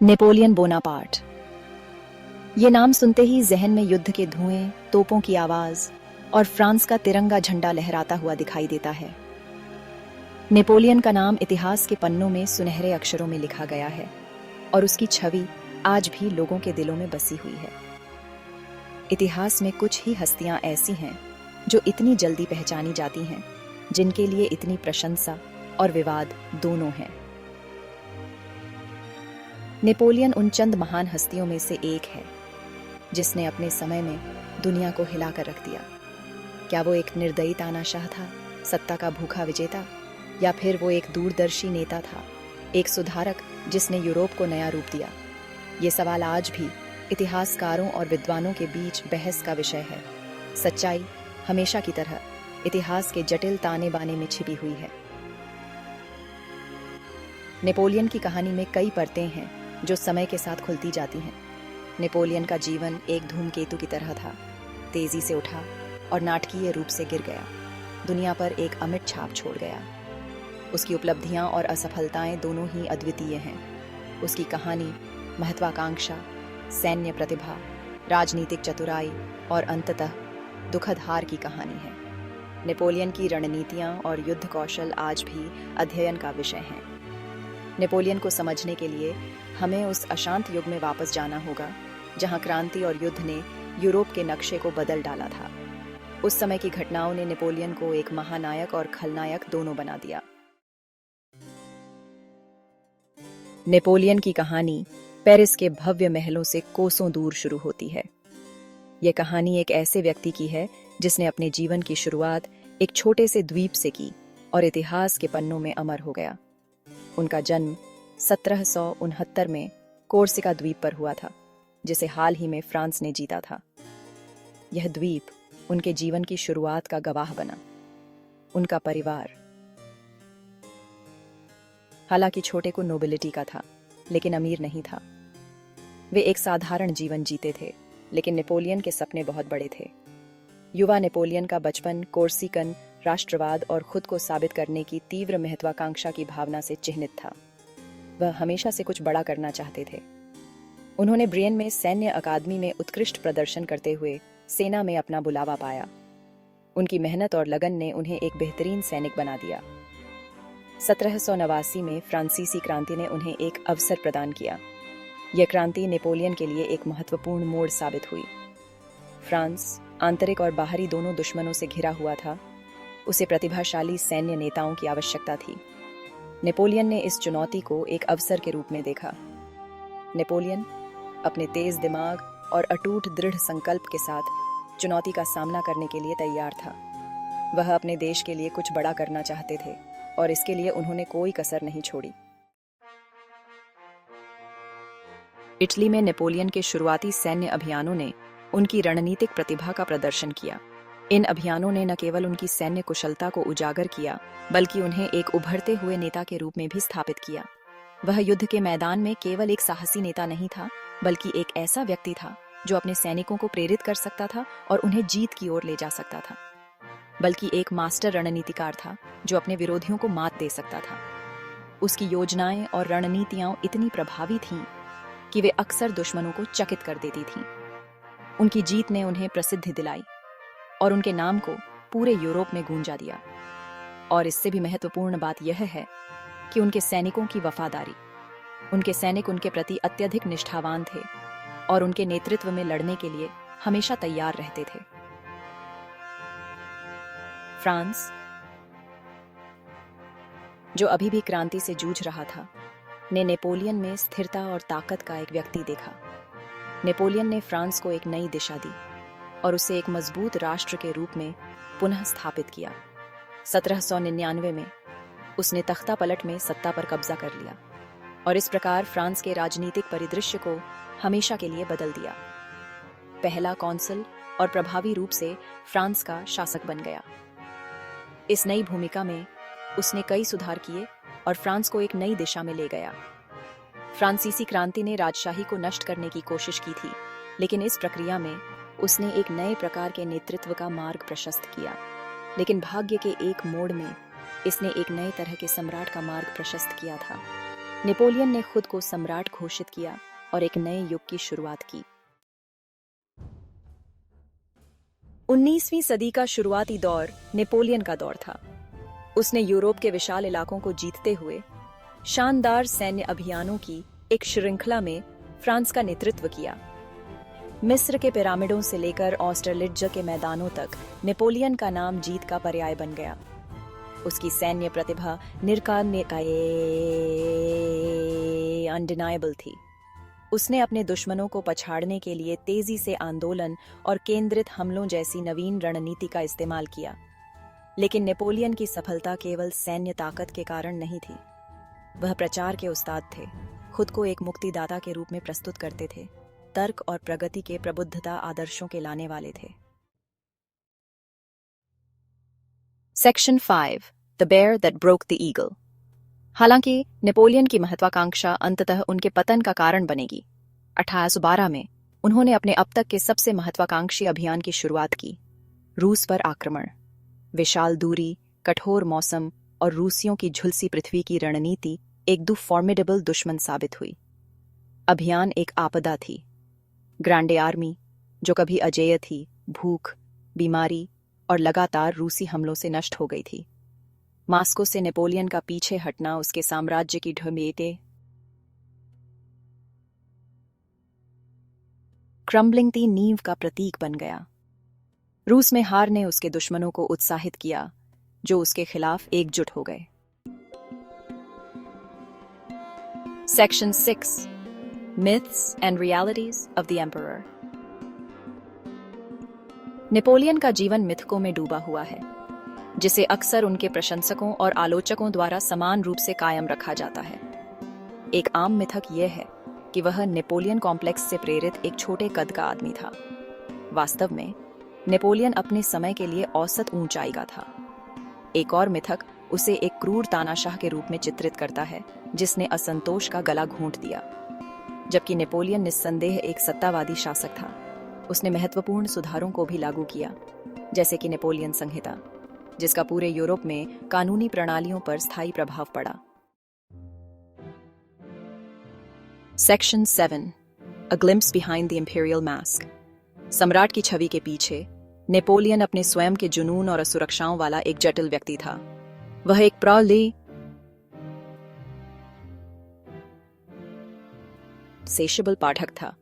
Napoleon Bonaparte. ये नाम सुनते ही जहन में युद्ध के धुएं, तोपों की आवाज और फ्रांस का तिरंगा झंडा लहराता हुआ दिखाई देता है। नेपोलियन का नाम इतिहास के पन्नों में सुनहरे अक्षरों में लिखा गया है और उसकी छवि आज भी लोगों के दिलों में बसी हुई है। इतिहास में कुछ ही हस्तियां ऐसी हैं जो इतनी जल्दी पहचानी जाती हैं, जिनके लिए इतनी प्रशंसा और विवाद दोनों हैं। नेपोलियन उन चंद महान हस्तियों में से एक है जिसने अपने समय में दुनिया को हिलाकर रख दिया। क्या वो एक निर्दयी तानाशाह था, सत्ता का भूखा विजेता, या फिर वो एक दूरदर्शी नेता था, एक सुधारक जिसने यूरोप को नया रूप दिया? ये सवाल आज भी इतिहासकारों और विद्वानों के बीच बहस का विषय है। सच्चाई हमेशा की तरह इतिहास के जटिल ताने बाने में छिपी हुई है। नेपोलियन की कहानी में कई परतें हैं जो समय के साथ खुलती जाती हैं। नेपोलियन का जीवन एक धूमकेतु की तरह था, तेजी से उठा और नाटकीय रूप से गिर गया, दुनिया पर एक अमिट छाप छोड़ गया। उसकी उपलब्धियां और असफलताएं दोनों ही अद्वितीय हैं। उसकी कहानी महत्वाकांक्षा, सैन्य प्रतिभा, राजनीतिक चतुराई और अंततः दुखद हार की कहानी है। नेपोलियन की रणनीतियां और युद्ध कौशल आज भी अध्ययन का विषय हैं। नेपोलियन को समझने के लिए हमें उस अशांत युग में वापस जाना होगा जहां क्रांति और युद्ध ने यूरोप के नक्शे को बदल डाला था। उस समय की घटनाओं ने नेपोलियन को एक महानायक और खलनायक दोनों बना दिया। नेपोलियन की कहानी पेरिस के भव्य महलों से कोसों दूर शुरू होती है। यह कहानी एक ऐसे व्यक्ति की है जिसने अपने जीवन की शुरुआत एक छोटे से द्वीप से की और इतिहास के पन्नों में अमर हो गया। उनका जन्म 1769 में कोर्सिका द्वीप पर हुआ था, जिसे हाल ही में फ्रांस ने जीता था। यह द्वीप उनके जीवन की शुरुआत का गवाह बना। उनका परिवार हालांकि छोटे को नोबिलिटी का था, लेकिन अमीर नहीं था। वे एक साधारण जीवन जीते थे, लेकिन नेपोलियन के सपने बहुत बड़े थे। युवा नेपोलियन का बचपन कोर्सिकन राष्ट्रवाद और खुद को साबित करने की तीव्र महत्वाकांक्षा की भावना से चिह्नित था। वह हमेशा से कुछ बड़ा करना चाहते थे। उन्होंने ब्रियन में सैन्य अकादमी में उत्कृष्ट प्रदर्शन करते हुए सेना में अपना बुलावा पाया। उनकी मेहनत और लगन ने उन्हें एक बेहतरीन सैनिक बना दिया। 1789 में फ्रांसीसी क्रांति ने उन्हें एक अवसर प्रदान किया। यह क्रांति नेपोलियन के लिए एक महत्वपूर्ण मोड़ साबित हुई। फ्रांस आंतरिक और बाहरी दोनों दुश्मनों से घिरा हुआ था। उसे प्रतिभाशाली सैन्य नेताओं की आवश्यकता थी। नेपोलियन ने इस चुनौती को एक अवसर के रूप में देखा। नेपोलियन अपने तेज दिमाग और अटूट दृढ़ संकल्प के साथ चुनौती का सामना करने के लिए तैयार था। वह अपने देश के लिए कुछ बड़ा करना चाहते थे और इसके लिए उन्होंने कोई कसर नहीं छोड़ी। इटली में नेपोलियन के शुरुआती सैन्य अभियानों ने उनकी रणनीतिक प्रतिभा का प्रदर्शन किया। इन अभियानों ने न केवल उनकी सैन्य कुशलता को उजागर किया, बल्कि उन्हें एक उभरते हुए नेता के रूप में भी स्थापित किया। वह युद्ध के मैदान में केवल एक साहसी नेता नहीं था, बल्कि एक ऐसा व्यक्ति था जो अपने सैनिकों को प्रेरित कर सकता था और उन्हें जीत की ओर ले जा सकता था। बल्कि एक मास्टर रणनीतिकार था जो अपने विरोधियों को मात दे सकता था। उसकी योजनाएं और रणनीतियां इतनी प्रभावी थीं कि वे अक्सर दुश्मनों को चकित कर देती थीं। उनकी जीत ने उन्हें प्रसिद्धि दिलाई और उनके नाम को पूरे यूरोप में गूंजा दिया। और इससे भी महत्वपूर्ण बात यह है कि उनके सैनिकों की वफादारी। उनके सैनिक उनके प्रति अत्यधिक निष्ठावान थे और उनके नेतृत्व में लड़ने के लिए हमेशा तैयार रहते थे। फ्रांस, जो अभी भी क्रांति से जूझ रहा था, ने नेपोलियन में स्थिरता और ताकत का एक व्यक्ति देखा। नेपोलियन ने फ्रांस को एक नई दिशा दी और उसे एक मजबूत राष्ट्र के रूप में पुनः स्थापित किया। 1799 में उसने तख्ता पलट में सत्ता पर कब्जा कर लिया और इस प्रकार फ्रांस के राजनीतिक परिदृश्य को हमेशा के लिए बदल दिया। पहला कौंसल और प्रभावी रूप से फ्रांस का शासक बन गया। इस नई भूमिका में उसने कई सुधार किए और फ्रांस को एक नई दिशा में ले गया। फ्रांसीसी क्रांति ने राजशाही को नष्ट करने की कोशिश की थी, लेकिन इस प्रक्रिया में उसने एक नए प्रकार के नेतृत्व का मार्ग प्रशस्त किया। लेकिन भाग्य के एक मोड़ में इसने एक नए तरह के सम्राट का मार्ग प्रशस्त किया था। नेपोलियन ने खुद को सम्राट घोषित किया और एक नए युग की शुरुआत की। 19वीं सदी का शुरुआती दौर नेपोलियन का दौर था। उसने यूरोप के विशाल इलाकों को जीतते हुए शानदार सैन्य अभियानों की एक श्रृंखला में फ्रांस का नेतृत्व किया। मिस्र के पिरामिडों से लेकर ऑस्टरलिट्ज के मैदानों तक नेपोलियन का नाम जीत का पर्याय बन गया। उसकी सैन्य प्रतिभा अनडिनाएबल थी। उसने अपने दुश्मनों को पछाड़ने के लिए तेजी से आंदोलन और केंद्रित हमलों जैसी नवीन रणनीति का इस्तेमाल किया। लेकिन नेपोलियन की सफलता केवल सैन्य ताकत के कारण नहीं थी। वह प्रचार के उस्ताद थे, खुद को एक मुक्तिदाता के रूप में प्रस्तुत करते थे, तर्क और प्रगति के प्रबुद्धता आदर्शों के लाने वाले थे। Section 5 the bear that broke the eagle. हालांकि नेपोलियन की महत्वाकांक्षा अंततः उनके पतन का कारण बनेगी। 1812 में उन्होंने अपने अब तक के सबसे महत्वाकांक्षी अभियान की शुरुआत की, रूस पर आक्रमण। विशाल दूरी, कठोर मौसम और रूसियों की झुलसी पृथ्वी की रणनीति एक फॉर्मिडेबल दुश्मन साबित हुई। अभियान एक आपदा थी। ग्रांडे आर्मी, जो कभी अजेय थी, भूख, बीमारी और लगातार रूसी हमलों से नष्ट हो गई थी। मास्को से नेपोलियन का पीछे हटना उसके साम्राज्य की ढमेटे क्रम्बलिंग ती नींव का प्रतीक बन गया। रूस में हार ने उसके दुश्मनों को उत्साहित किया, जो उसके खिलाफ एकजुट हो गए। Section 6 Myths and Realities of the Emperor। Napoleon का जीवन मिथकों में डूबा हुआ है, जिसे अक्सर उनके प्रशंसकों और आलोचकों द्वारा समान रूप से कायम रखा जाता है। एक आम मिथक यह है कि वह नेपोलियन कॉम्प्लेक्स से प्रेरित एक छोटे कद का आदमी था। वास्तव में नेपोलियन अपने समय के लिए औसत ऊंचाई का था। एक और मिथक उसे एक क्रूर तानाशाह के रूप में चित्रित करता है, जिसने असंतोष का गला घोंट दिया। जबकि नेपोलियन निस्संदेह एक सत्तावादी शासक था। उसने महत्वपूर्ण सुधारों को भी लागू किया, जैसे कि नेपोलियन संहिता, जिसका पूरे यूरोप में कानूनी प्रणालियों पर स्थायी प्रभाव पड़ा। Section 7 A glimpse behind the imperial mask। सम्राट की छवि के पीछे नेपोलियन अपने स्वयं के जुनून और असुरक्षाओं वाला एक जटिल व्यक्ति था। वह एक सेशबल पाठक था,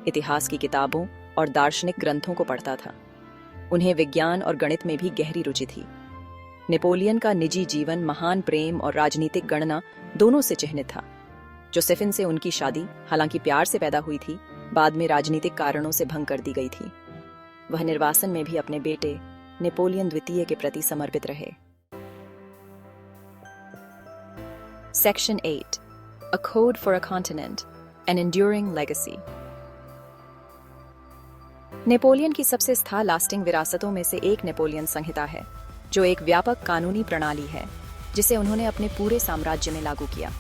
इतिहास की किताबों और दार्शनिक ग्रंथों को पढ़ता था। उन्हें विज्ञान और गणित में भी गहरी रुचि थी। नेपोलियन का निजी जीवन महान प्रेम और राजनीतिक गणना दोनों से चिह्नित था। जोसेफिन से उनकी शादी, हालांकि प्यार से पैदा हुई थी, बाद में राजनीतिक कारणों से भंग कर दी गई थी। वह निर्वासन में भी अपने बेटे नेपोलियन द्वितीय के प्रति समर्पित रहे। Section 8 A Code for a Continent, An Enduring Legacy। Napoleon की सबसे स्थायी लास्टिंग विरासतों में से एक नेपोलियन संहिता है, जो एक व्यापक कानूनी प्रणाली है जिसे उन्होंने अपने पूरे साम्राज्य में लागू किया।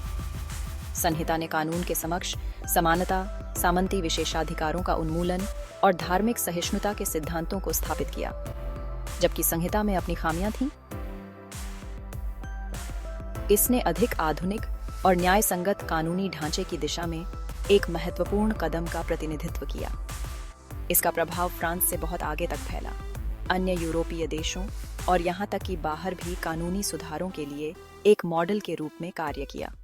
संहिता ने कानून के समक्ष समानता, सामंती विशेषाधिकारों का उन्मूलन और धार्मिक सहिष्णुता के सिद्धांतों को स्थापित किया। जबकि संहिता में अपनी खामियां थीं, इसने अधिक आधुनिक और न्यायसंगत कानूनी ढांचे की दिशा में एक महत्वपूर्ण कदम का प्रतिनिधित्व किया। इसका प्रभाव फ्रांस से बहुत आगे तक फैला, अन्य यूरोपीय देशों और यहाँ तक कि बाहर भी कानूनी सुधारों के लिए एक मॉडल के रूप में कार्य किया।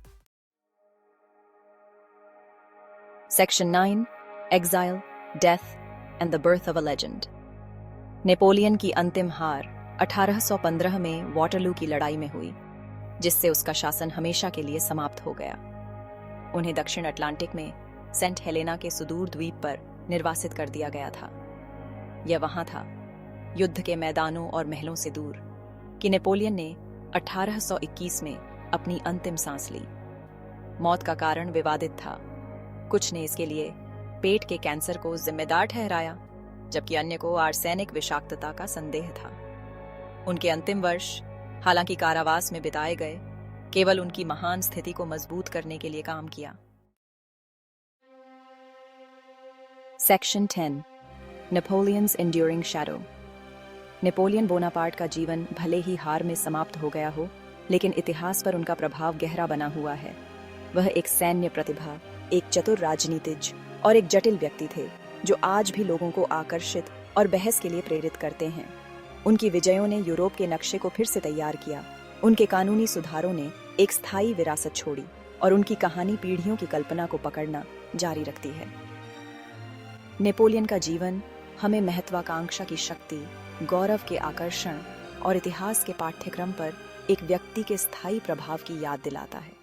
Section 9 Exile, Death and the Birth of a Legend। Napoleon की अंतिम हार 1815 में वाटरलू की लड़ाई में हुई, जिससे उसका शासन हमेशा के लिए समाप्त हो गया। उन्हें दक्षिण अटलांटिक में सेंट हेलेना के सुदूर द्वीप पर निर्वासित कर दिया गया था। यह वहां था, युद्ध के मैदानों और महलों से दूर, कि नेपोलियन ने 1821 में अपनी अंतिम सांस ली। मौत का कारण विवादित था। कुछ ने इसके लिए पेट के कैंसर को जिम्मेदार ठहराया, जबकि अन्य को आर्सेनिक विषाक्तता का संदेह था। उनके अंतिम वर्ष, हालांकि कारावास में बिताए गए, केवल उनकी महान स्थिति को मजबूत करने के लिए काम किया। Section 10 Napoleon's enduring shadow. Napoleon Bonaparte का जीवन भले ही हार में समाप्त हो गया हो, लेकिन इतिहास पर उनका प्रभाव गहरा बना हुआ है। वह एक सैन्य प्रतिभा, एक चतुर राजनीतिज्ञ और एक जटिल व्यक्ति थे जो आज भी लोगों को आकर्षित और बहस के लिए प्रेरित करते हैं। उनकी विजयों ने यूरोप के नक्शे को फिर से तैयार किया। उनके कानूनी सुधारों ने एक स्थायी विरासत छोड़ी और उनकी कहानी पीढ़ियों की कल्पना को पकड़ना जारी रखती है। नेपोलियन का जीवन हमें महत्वाकांक्षा की शक्ति, गौरव के आकर्षण और इतिहास के पाठ्यक्रम पर एक व्यक्ति के स्थायी प्रभाव की याद दिलाता है।